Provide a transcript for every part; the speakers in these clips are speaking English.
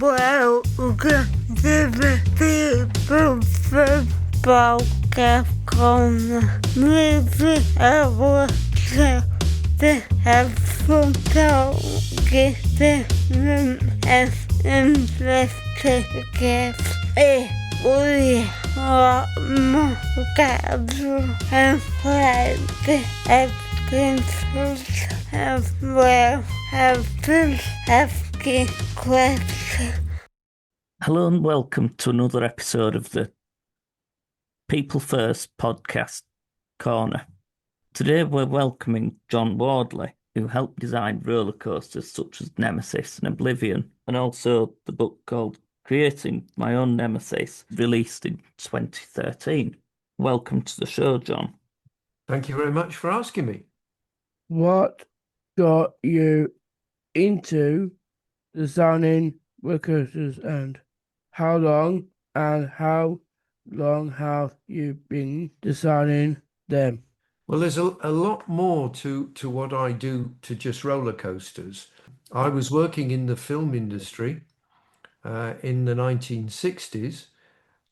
welcome to the Podcast Corner. Moving our show to have fun talking to them and investigate it. We are more casual and plenty evidence as well as asking questions. Hello and welcome to another episode of the People First Podcast Corner. Today we're welcoming Mr Wardley, who helped design roller coasters such as Nemesis and Oblivion, and also the book called Creating My Own Nemesis, released in 2013. Welcome to the show, John. Thank you very much for asking me. What got you into designing roller coasters, and how long have you been designing them? Well, there's a lot more to what I do to just roller coasters. I was working in the film industry in the 1960s,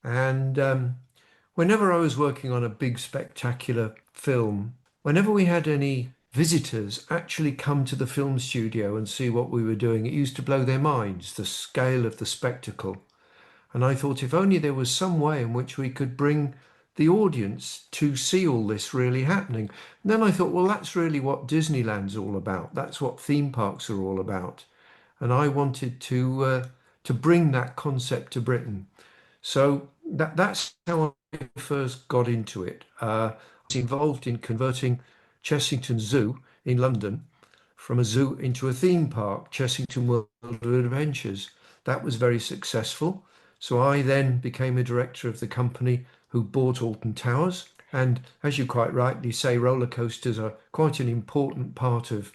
and whenever I was working on a big spectacular film, whenever we had any visitors actually come to the film studio and see what we were doing, it used to blow their minds, the scale of the spectacle. And I thought if only there was some way in which we could bring the audience to see all this really happening. And then I thought, well, that's really what Disneyland's all about. That's what theme parks are all about. And I wanted to bring that concept to Britain. So that's how I first got into it. I was involved in converting Chessington Zoo in London from a zoo into a theme park, Chessington World of Adventures. That was very successful. So I then became a director of the company who bought Alton Towers. And as you quite rightly say, roller coasters are quite an important part of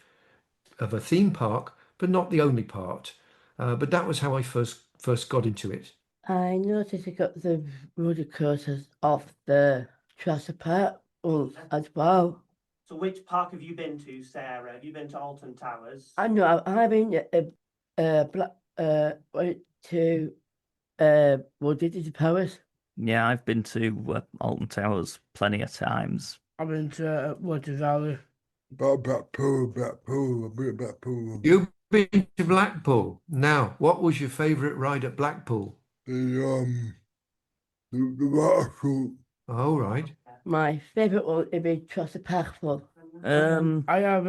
a theme park, but not the only part. But that was how I first got into it. I noticed you got the roller coasters off the Jurassic Park as well. So which park have you been to, Sarah? Have you been to Alton Towers? I know I've been to what did it Paris? Yeah, I've been to Alton Towers plenty of times. I've been to Water Valley. Blackpool. You've been to Blackpool. Now, what was your favourite ride at Blackpool? The water shoot. Oh, right. My favourite one would be Jurassic Park full. I have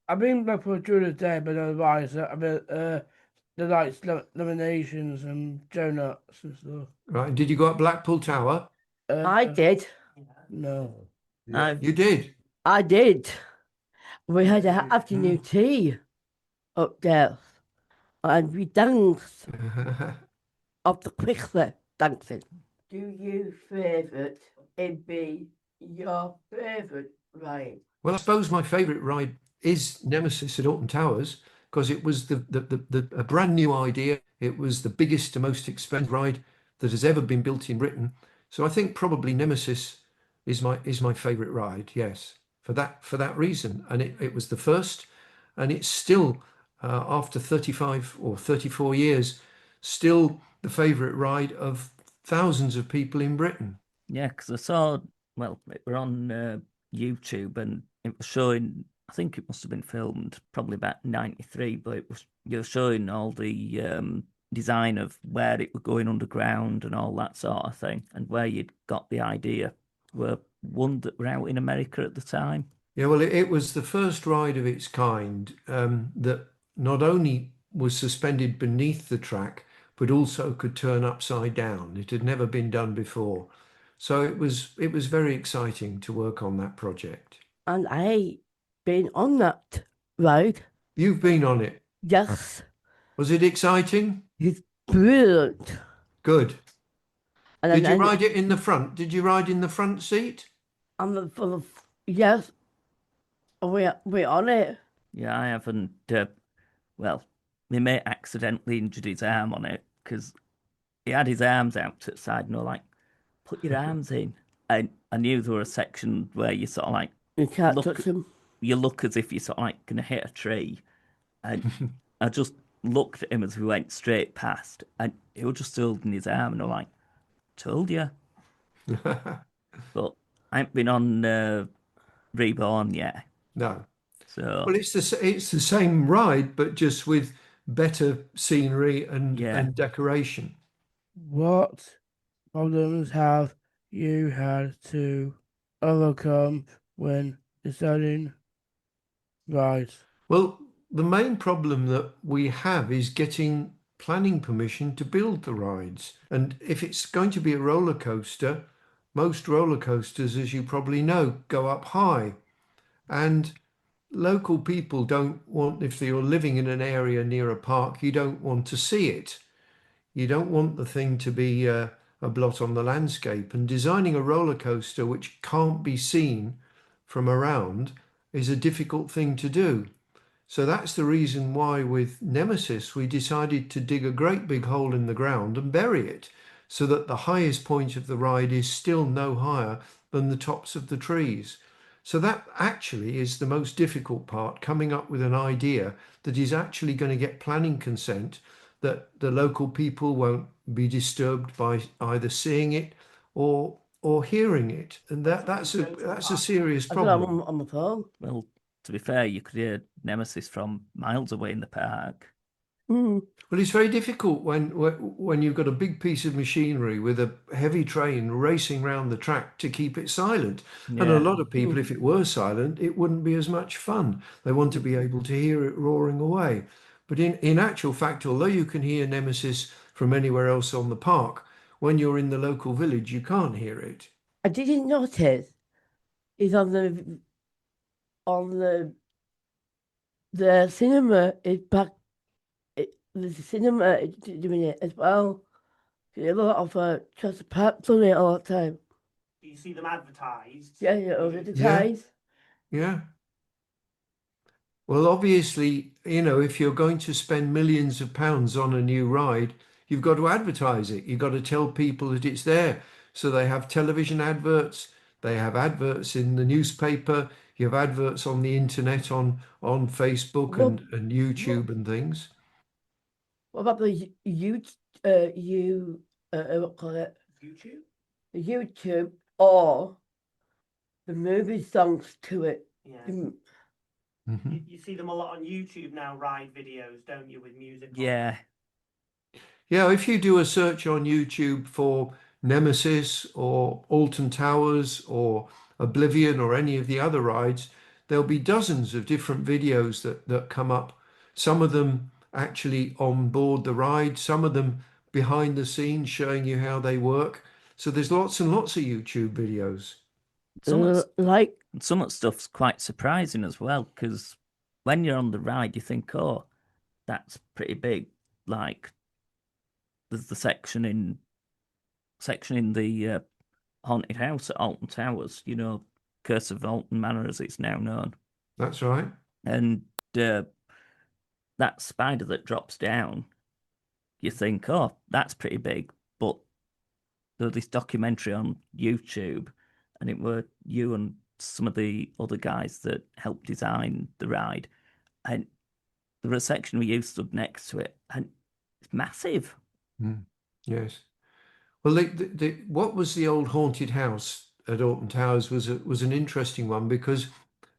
I've been Blackpool during the day, but otherwise I've been the lights, laminations and donuts and stuff. Right. Did you go up Blackpool Tower? I did. No. You did? I did. We had an afternoon tea up there, and we danced up the quickly dancing. Do you favourite it be your favourite ride? Well, I suppose my favourite ride is Nemesis at Alton Towers, because it was a brand new idea. It was the biggest and most expensive ride that has ever been built in Britain. So I think probably Nemesis is my favourite ride. Yes, for that reason. And it was the first, and it's still after 35 or 34 years, still the favourite ride of thousands of people in Britain. Yeah, because I saw, well, it were on YouTube and it was showing, I think it must have been filmed probably about 93, but you're showing all the design of where it was going underground and all that sort of thing, and where you'd got the idea. Were one that were out in America at the time. Yeah, well, it was the first ride of its kind that not only was suspended beneath the track, but also could turn upside down. It had never been done before. So it was very exciting to work on that project. And I been on that ride. You've been on it? Yes. Was it exciting? It's brilliant. Good. And Did you ride it in the front? Did you ride in the front seat? Yes. We're on it. Yeah, I haven't. Well, my mate accidentally injured his arm on it because he had his arms out to the side, and like, put your arms in. And I knew there were a section where you sort of like You can't touch them. You look as if you're sort of like going to hit a tree, and I just looked at him as we went straight past, and he was just holding his arm, and I'm like, "Told you." But I haven't been on Reborn yet, No. so Well, it's the same ride, but just with better scenery yeah. and decoration. What problems have you had to overcome when deciding rides? Well, the main problem that we have is getting planning permission to build the rides. And if it's going to be a roller coaster, most roller coasters, as you probably know, go up high. And local people don't want, if you're living in an area near a park, you don't want to see it. You don't want the thing to be a blot on the landscape. And designing a roller coaster which can't be seen from around is a difficult thing to do. So that's the reason why with Nemesis we decided to dig a great big hole in the ground and bury it so that the highest point of the ride is still no higher than the tops of the trees. So that actually is the most difficult part, coming up with an idea that is actually going to get planning consent, that the local people won't be disturbed by either seeing it or hearing it. And that's a serious I don't know, problem. on the phone. Well, to be fair, you could hear Nemesis from miles away in the park. Mm. Well, it's very difficult when you've got a big piece of machinery with a heavy train racing round the track to keep it silent. And a Yeah. lot of people, if it were silent, it wouldn't be as much fun. They want to be able to hear it roaring away. But in actual fact, although you can hear Nemesis from anywhere else on the park, when you're in the local village, you can't hear it. I didn't notice is on the cinema is back. The cinema is doing it as well. There's a lot of Chester Parks on it all the time. You see them advertised. Yeah, over the ties. Yeah. Well, obviously, if you're going to spend millions of pounds on a new ride, you've got to advertise it. You've got to tell people that it's there. So they have television adverts, they have adverts in the newspaper, you have adverts on the internet, on Facebook Well, and YouTube and things. What about the what call it? YouTube. The YouTube or the movie songs to it. Yeah. Mm. Mhm. You see them a lot on YouTube now, ride videos, don't you, with music on? Yeah. Yeah, if you do a search on YouTube for Nemesis or Alton Towers or Oblivion or any of the other rides, there'll be dozens of different videos that come up. Some of them actually on board the ride, some of them behind the scenes showing you how they work. So there's lots and lots of YouTube videos. Some of, Like some of the stuff's quite surprising as well, because when you're on the ride, you think, oh, that's pretty big. Like, there's the section in the haunted house at Alton Towers, Curse of Alton Manor as it's now known. That's right. And that spider that drops down, you think, oh, that's pretty big. But there was this documentary on YouTube, and it were you and some of the other guys that helped design the ride. And there was a section where you stood next to it, and it's massive. Yes. Well, what was the old haunted house at Alton Towers was an interesting one because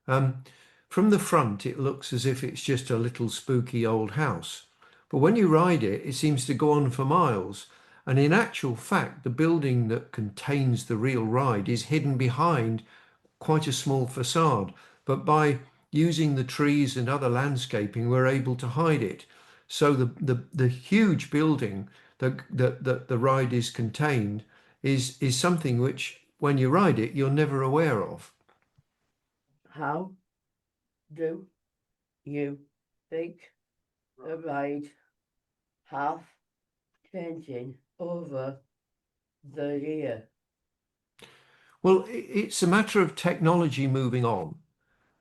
from the front it looks as if it's just a little spooky old house, but when you ride it, it seems to go on for miles. And in actual fact, the building that contains the real ride is hidden behind quite a small facade. But by using the trees and other landscaping, we're able to hide it. So the huge building that the ride is contained is something which, when you ride it, you're never aware of. how do you think the ride have changing over the year? Well, it's a matter of technology moving on.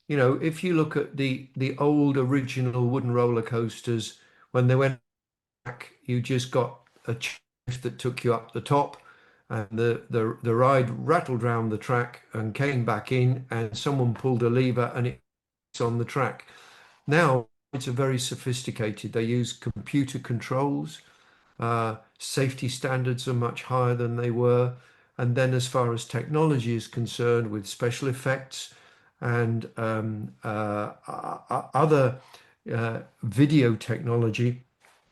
If you look at the old original wooden roller coasters, when they went back, you just got a chaff that took you up the top, and the ride rattled round the track and came back in, and someone pulled a lever and it's on the track. Now are very sophisticated. They use computer controls. Safety standards are much higher than they were. And then as far as technology is concerned, with special effects and other video technology,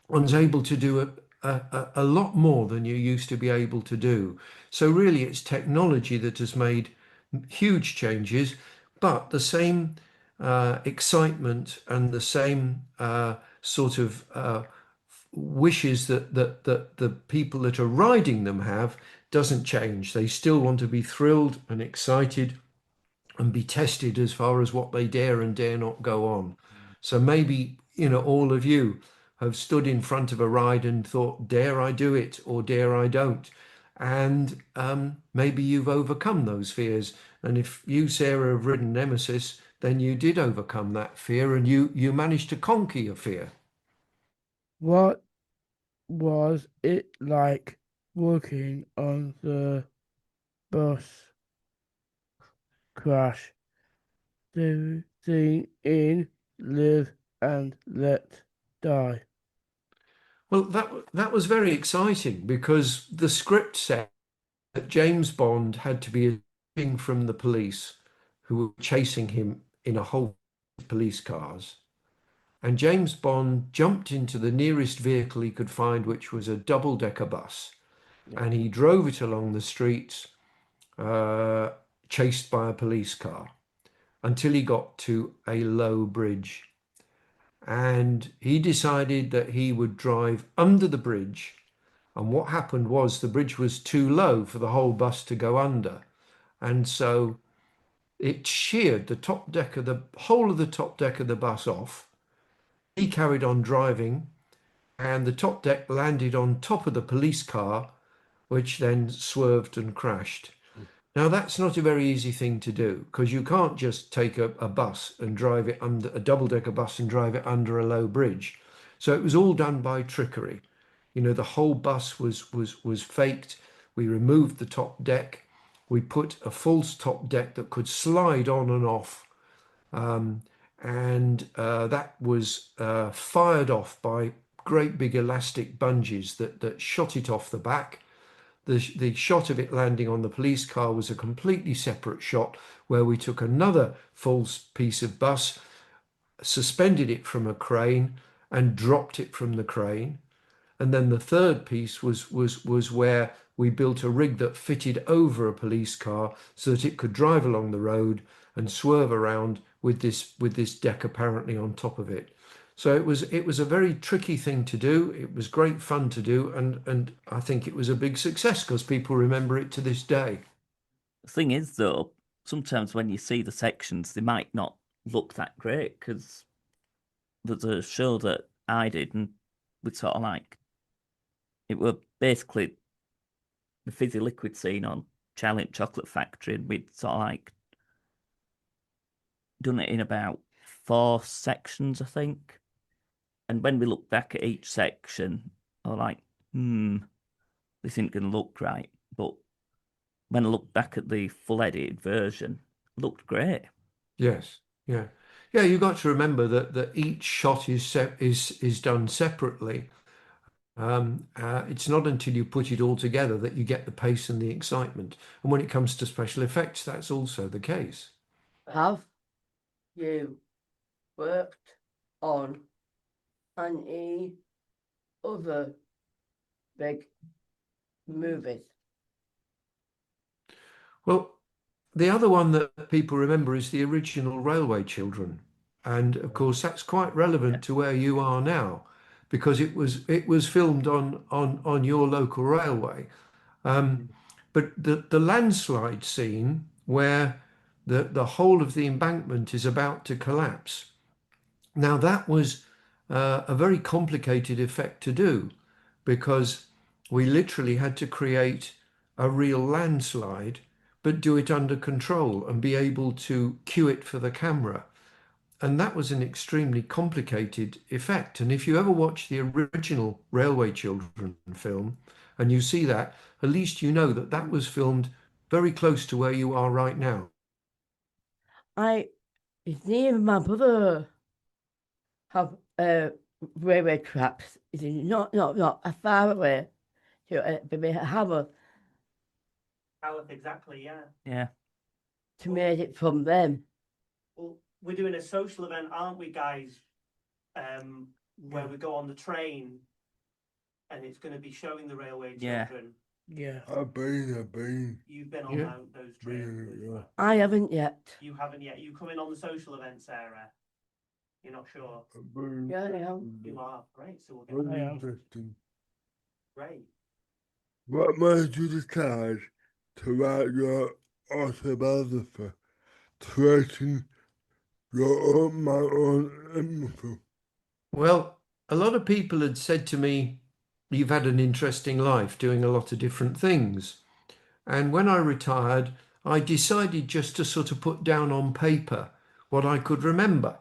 one's able to do a lot more than you used to be able to do. So really it's technology that has made huge changes, but the same excitement and the same sort of wishes that the people that are riding them have doesn't change. They still want to be thrilled and excited and be tested as far as what they dare and dare not go on. So maybe, all of you have stood in front of a ride and thought, dare I do it or dare I don't? And maybe you've overcome those fears. And if you, Sarah, have ridden Nemesis, then you did overcome that fear and you managed to conquer your fear. What was it like working on the bus crash? The thing in Live and Let Die. Well, that was very exciting because the script said that James Bond had to be escaping from the police who were chasing him in a whole of police cars. And James Bond jumped into the nearest vehicle he could find, which was a double-decker bus. And he drove it along the streets, chased by a police car, until he got to a low bridge. And he decided that he would drive under the bridge. And what happened was the bridge was too low for the whole bus to go under. And so it sheared the whole of the top deck of the bus off. He carried on driving, and the top deck landed on top of the police car, which then swerved and crashed. Now, that's not a very easy thing to do because you can't just take a bus and drive it under a double-decker bus and drive it under a low bridge. So it was all done by trickery. The whole bus was faked. We removed the top deck. We put a false top deck that could slide on and off. That was fired off by great big elastic bungees that shot it off the back. The shot of it landing on the police car was a completely separate shot where we took another false piece of bus, suspended it from a crane and dropped it from the crane. And then the third piece was where we built a rig that fitted over a police car so that it could drive along the road and swerve around with this deck apparently on top of it. So it was a very tricky thing to do. It was great fun to do, and I think it was a big success because people remember it to this day. The thing is, though, sometimes when you see the sections, they might not look that great because there's a show that I did, and we sort of it were basically the fizzy liquid scene on Charlie and Chocolate Factory, and we'd sort of done it in about 4 sections, I think. And when we look back at each section, I was this isn't going to look right. But when I look back at the full edited version, it looked great. Yes, yeah. You've got to remember that each shot is done separately. It's not until you put it all together that you get the pace and the excitement. And when it comes to special effects, that's also the case. Have you worked on any other big movies? Well, the other one that people remember is the original Railway Children. And of course, that's quite relevant to where you are now because it was filmed on your local railway. But the landslide scene where the whole of the embankment is about to collapse. Now, that was a very complicated effect to do because we literally had to create a real landslide, but do it under control and be able to cue it for the camera. And that was an extremely complicated effect. And if you ever watch the original Railway Children film and you see that, at least you know that was filmed very close to where you are right now. His name, my brother. have railway tracks. It's not a far away to maybe Haworth Howard, exactly, yeah. Yeah. to made it from them. Well, we're doing a social event, aren't we, guys? Where we go on the train, and it's going to be showing the railway Yeah. children. Yeah. I've been. You've been on Yeah. those trains. Yeah. I haven't yet. You haven't yet. You coming on the social event, Sarah? You're not sure. I've been. Yeah, I am. You are. Great. So we'll get Very I am. interesting. great. What made you decide to write your autobiography, creating my own empathy? Well, a lot of people had said to me, "You've had an interesting life doing a lot of different things." And when I retired, I decided just to sort of put down on paper what I could remember.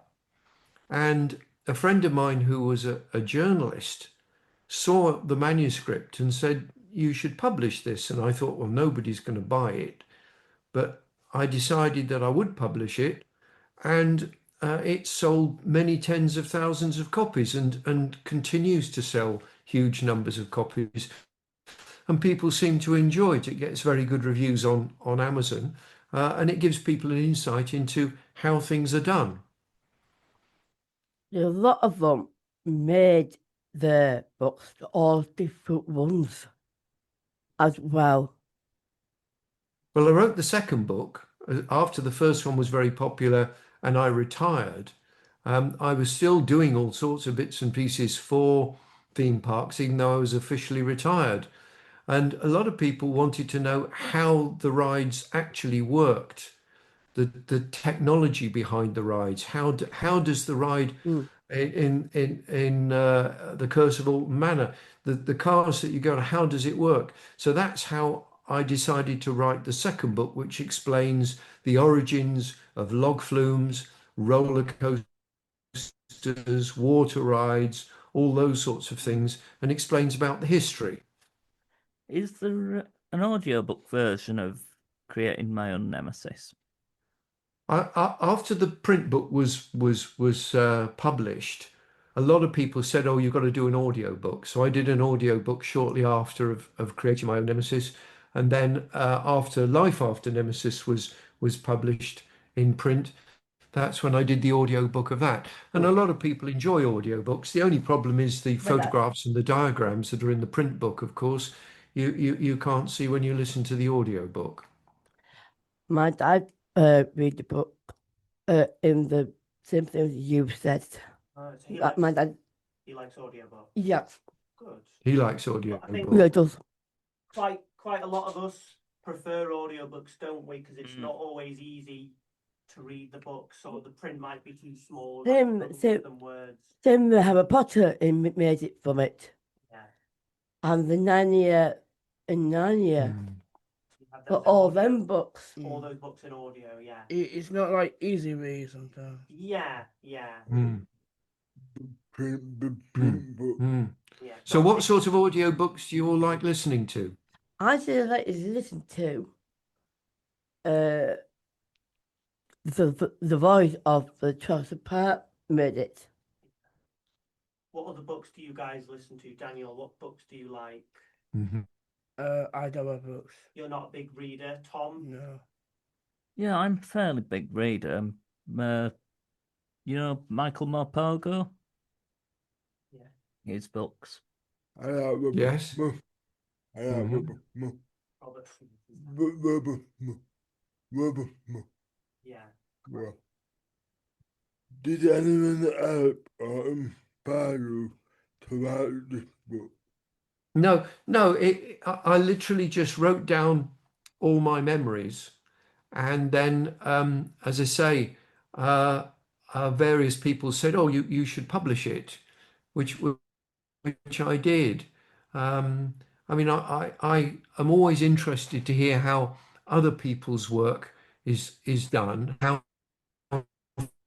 And a friend of mine who was a journalist saw the manuscript and said, "You should publish this." And I thought, well, nobody's going to buy it. But I decided that I would publish it. And it sold many tens of thousands of copies and continues to sell huge numbers of copies. And people seem to enjoy it. It gets very good reviews on Amazon, and it gives people an insight into how things are done. A lot of them made the books, all different ones as well. Well, I wrote the second book after the first one was very popular and I retired. I was still doing all sorts of bits and pieces for theme parks, even though I was officially retired. And a lot of people wanted to know how the rides actually worked, the technology behind the rides. How does the ride in the Curse of Alton Manor, the cars that you go on, how does it work? So that's how I decided to write the second book, which explains the origins of log flumes, roller coasters, water rides, all those sorts of things, and explains about the history. Is there an audiobook version of Creating My Own Nemesis? After the print book was published, a lot of people said, "Oh, you've got to do an audio book." So I did an audio book shortly after of Creating My Own Nemesis, and then after Life After Nemesis was published in print, that's when I did the audio book of that. And a lot of people enjoy audio books. The only problem is the photographs and the diagrams that are in the print book, of course, you can't see when you listen to the audio book. My dad read the book in the same thing you said. So he My dad, likes audiobook. yeah, Good. He likes audio I think book. yeah, it does. Quite a lot of us prefer audiobooks, don't we? Because it's not always easy to read the book, so the print might be too small. Same Words. Same with Harry Potter made it from it. Yeah. And the Narnia and Narnia. You have For those all audio- them books. All those books in audio, yeah. It's not like easy read sometimes. Yeah. Print book. Yeah. So what sort of audio books do you all like listening to? I actually like to listen to the voice of the Jurassic Park made it. What other books do you guys listen to, Daniel? What books do you like? I don't have books. You're not a big reader, Tom. No. Yeah, I'm a fairly big reader. You know Michael Morpurgo? Yeah. His books. I have a Yes. book. I have a Mhm. book. Robert. Yeah. Well, did anyone help or inspire you to write this book? No. I literally just wrote down all my memories, and then, as I say, various people said, "Oh, you should publish it," which I did. I mean, I am always interested to hear how other people's work is done, how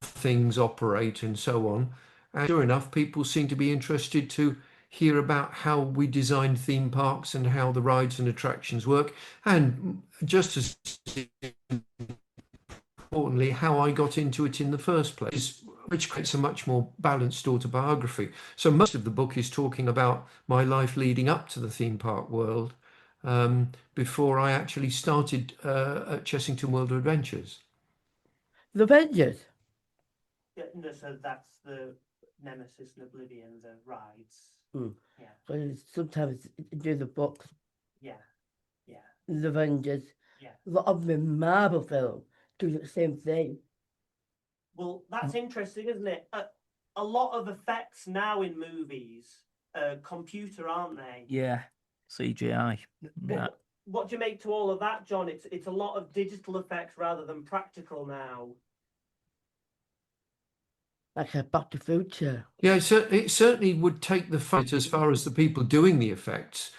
things operate, and so on. And sure enough, people seem to be interested to hear about how we design theme parks and how the rides and attractions work, and just as importantly, how I got into it in the first place. which creates a much more balanced autobiography. So most of the book is talking about my life leading up to the theme park world, before I actually started at Chessington World of Adventures. The Avengers. Yeah, no, so that's the Nemesis and Oblivion, the rides. Mm. Yeah, So sometimes do the books, yeah, yeah, the Avengers. yeah. A lot of the Marvel film do the same thing. Well, that's interesting, isn't it? A lot of effects now in movies are computer, aren't they? Yeah, CGI. That. What do you make to all of that, John? It's a lot of digital effects rather than practical now. Like a Back to the Future. Yeah, it certainly would take the fight as far as the people doing the effects.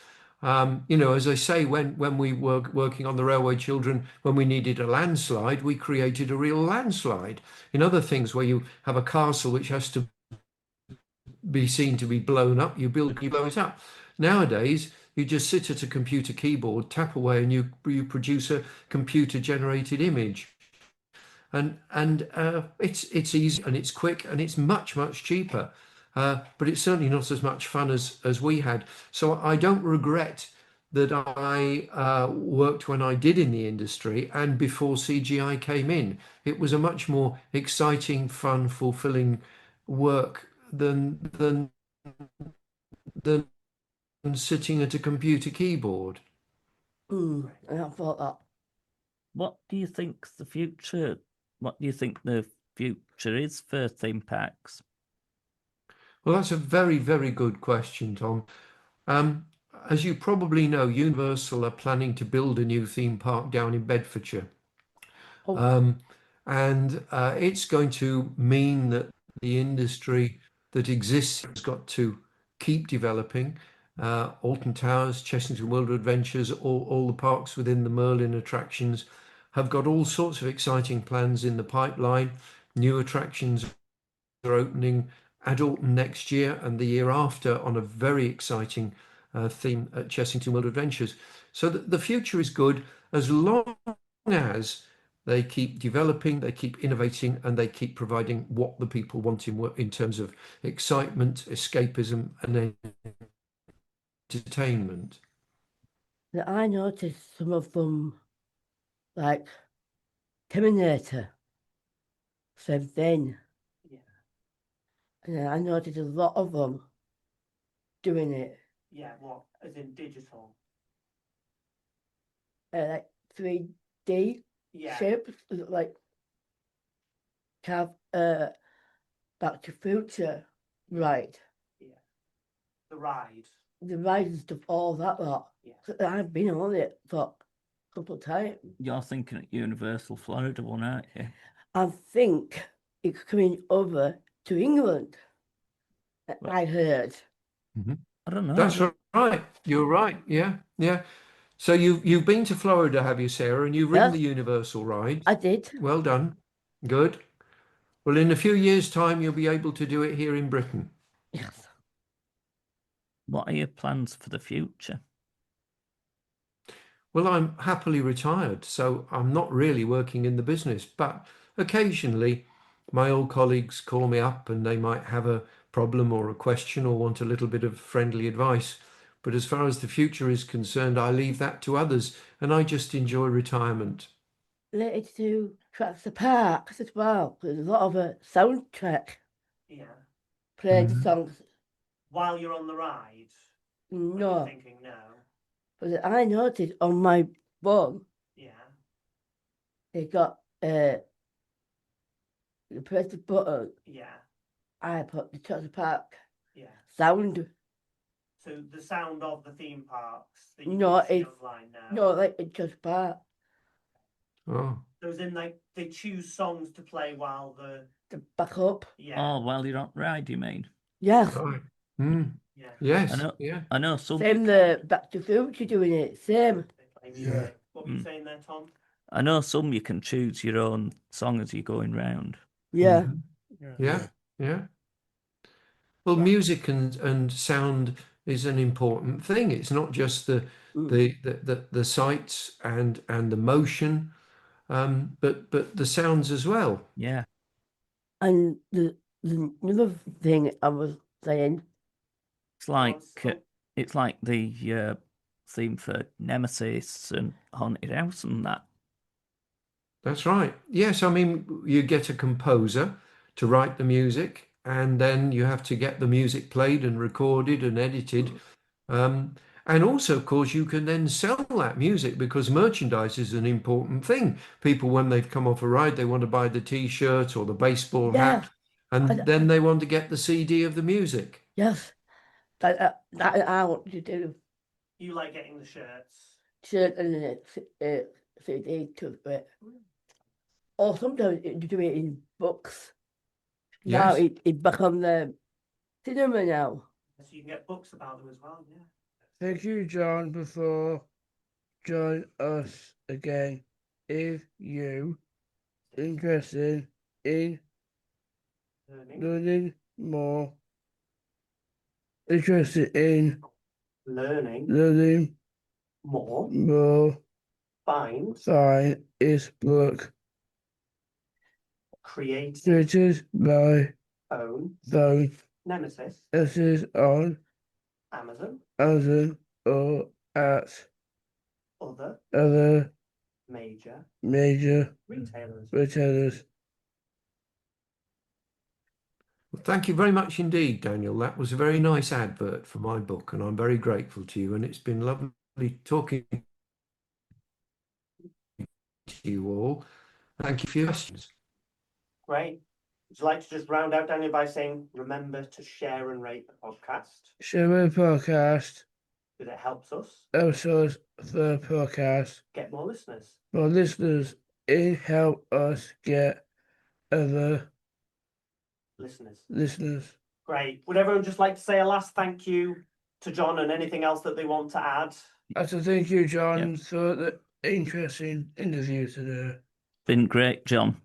As I say, when we were working on the Railway Children, when we needed a landslide, we created a real landslide. In other things where you have a castle which has to be seen to be blown up, you blow it up. Nowadays, you just sit at a computer keyboard, tap away, and you produce a computer-generated image. And it's easy and it's quick and it's much cheaper, but it's certainly not as much fun as we had. So I don't regret that I worked when I did in the industry and before CGI came in. It was a much more exciting, fun, fulfilling work than sitting at a computer keyboard. I thought that. What do you think the future is for theme parks? Well, that's a very, very good question, Tom. As you probably know, Universal are planning to build a new theme park down in Bedfordshire. Oh. And it's going to mean that the industry that exists has got to keep developing. Alton Towers, Chessington World of Adventures, all the parks within the Merlin attractions have got all sorts of exciting plans in the pipeline. New attractions are opening at Alton next year and the year after on a very exciting theme at Chessington World of Adventures. So the future is good as long as they keep developing, they keep innovating, and they keep providing what the people want in terms of excitement, escapism, and entertainment. Now, I noticed some of them, like Terminator, same thing. Yeah. And I noticed a lot of them doing it. Yeah, what? As in digital? Like 3D Yeah. shapes, like have Back to the Future, right? Yeah. The ride. The ride and stuff, all that lot. Yeah. So I've been on it for a couple of times. You're thinking at Universal Florida one, aren't you? I think it's coming over to England. Well, I heard. I don't know. That's right. You're right. Yeah. So you've been to Florida, have you, Sarah? And you've ridden Yes. the Universal ride. I did. Well done. Good. Well, in a few years' time, you'll be able to do it here in Britain. Yes. What are your plans for the future? Well, I'm happily retired, so I'm not really working in the business, but occasionally my old colleagues call me up and they might have a problem or a question or want a little bit of friendly advice. But as far as the future is concerned, I leave that to others and I just enjoy retirement. Related to tracks the parks as well. There's a lot of a soundtrack Yeah. playing Mhm. songs. While you're on the ride. When No, you're thinking no. but I noticed on my phone Yeah. they got you press the button. Yeah. I put the tracks the park Yeah. sound. So the sound of the theme parks that you No, can see it's- online now. No, like it's just park. Oh, So as in like they choose songs to play while the The back up. yeah. Oh, while you're on ride, you mean? Yes. right. Mm. Yeah. Yes. I know. Yeah. I know some. Same the Back to the Future doing it. Same. They play Yeah. music. What were you Mm. saying there, Tom? I know some you can choose your own song as you're going round. Yeah. Mhm. Yeah. Yeah. Well, Yeah. music and sound is an important thing. It's not just the sights and the motion, but the sounds as well. Yeah. And the Another thing I was saying, It's like the theme for Nemesis and Haunted House and that. That's right. Yes, I mean, you get a composer to write the music, and then you have to get the music played and recorded and edited. And also, of course, you can then sell that music because merchandise is an important thing. People, when they've come off a ride, they want to buy the T-shirt or the baseball Yeah. hat, and then they want to get the CD of the music. yes, that I want to do. You like getting the shirts. Shirt and then CD to it. Or sometimes you do it in books. Now Yes. it's back on the cinema now. So you can get books about them as well, yeah. Thank you, John, for join us again. If you interested in learning more, Learning more. Find his book created by phone Nemesis This is on Amazon or at other major retailers. Well, thank you very much indeed, Daniel. That was a very nice advert for my book, and I'm very grateful to you. And it's been lovely talking to you all. Thank you for your questions. Great. Would you like to just round out, Daniel, by saying remember to share and rate the podcast Share the podcast, because it helps us episodes for the podcast, get more listeners. for listeners, it help us get other listeners. Great. Would everyone just like to say a last thank you to John and anything else that they want to add? I to thank you, John, for the interesting interview today. Been great, John.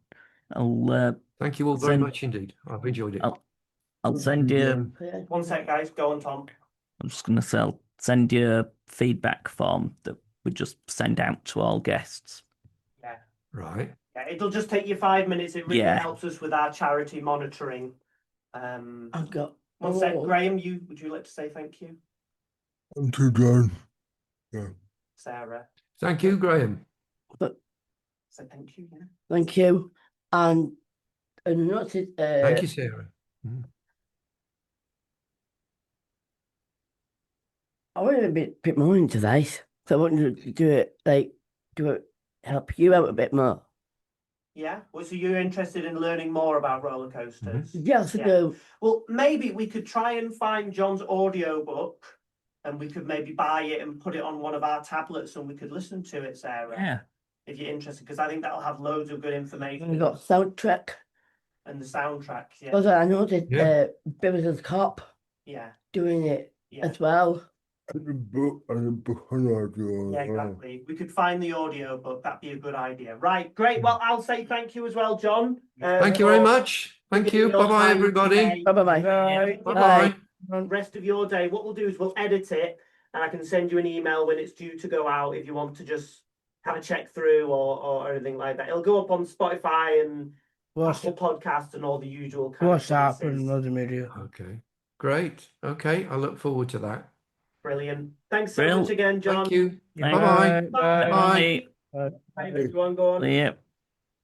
Thank you all very much indeed. I've enjoyed it. I'll send you. One sec, guys. Go on, Tom. I'm just going to send you a feedback form that we just send out to all guests. Yeah. Right. Yeah, it'll just take you 5 minutes. It really Yeah. helps us with our charity monitoring. I've got One sec, Graham. Would you like to say thank you? I'm too done. Yeah. Sarah. Thank you, Graham. Say thank you. Yeah. Thank you. And not to, Thank you, Sarah. I went a bit more into this. So I wanted to do it, help you out a bit more. Yeah. Well, so you're interested in learning more about roller coasters? Yes, I Yeah. do. Well, maybe we could try and find John's audio book and we could maybe buy it and put it on one of our tablets and we could listen to it, Sarah. Yeah. If you're interested, because I think that'll have loads of good information. We got soundtrack. And the soundtracks, yeah. Because I noticed Yeah. Beavis Cop Yeah. doing it Yeah. as well. And the book on audio. Yeah, exactly. We could find the audio book. That'd be a good idea. Right, great. Well, I'll say thank you as well, John. Thank you very for much. Thank giving you. your Bye-bye, time everybody. today. Bye-bye. Yeah, Bye-bye. Rest of your day. What we'll do is we'll edit it and I can send you an email when it's due to go out if you want to just have a check through or anything like that. It'll go up on Spotify and Apple Podcasts and all the usual kind of WhatsApp places. and other media. Okay. Great. Okay. I look forward to that. Brilliant. Thanks so Brilliant. much again, John. Thank you. Bye. Bye-bye. Bye. Bye. Bye. Thanks, everyone. Go on. See ya.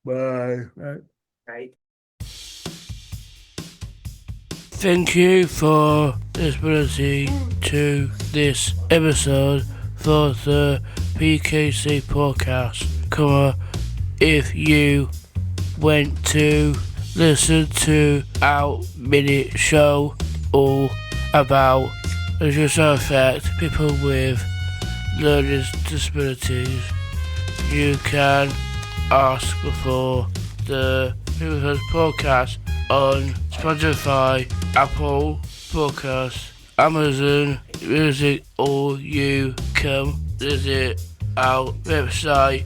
Bye. Great. Thank you for listening to this episode for the PKC Podcast Corner. If you went to listen to our minute show all about the social effect people with learning disabilities, you can ask for the PFKC Podcast on Spotify, Apple Podcasts, Amazon Music, or you can visit our website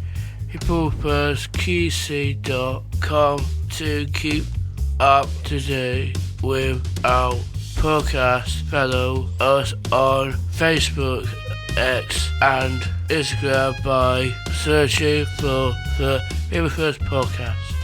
peoplefirstpkc.com to keep up to date with our podcast. Follow us on Facebook, X and Instagram by searching for the PFKC Podcast.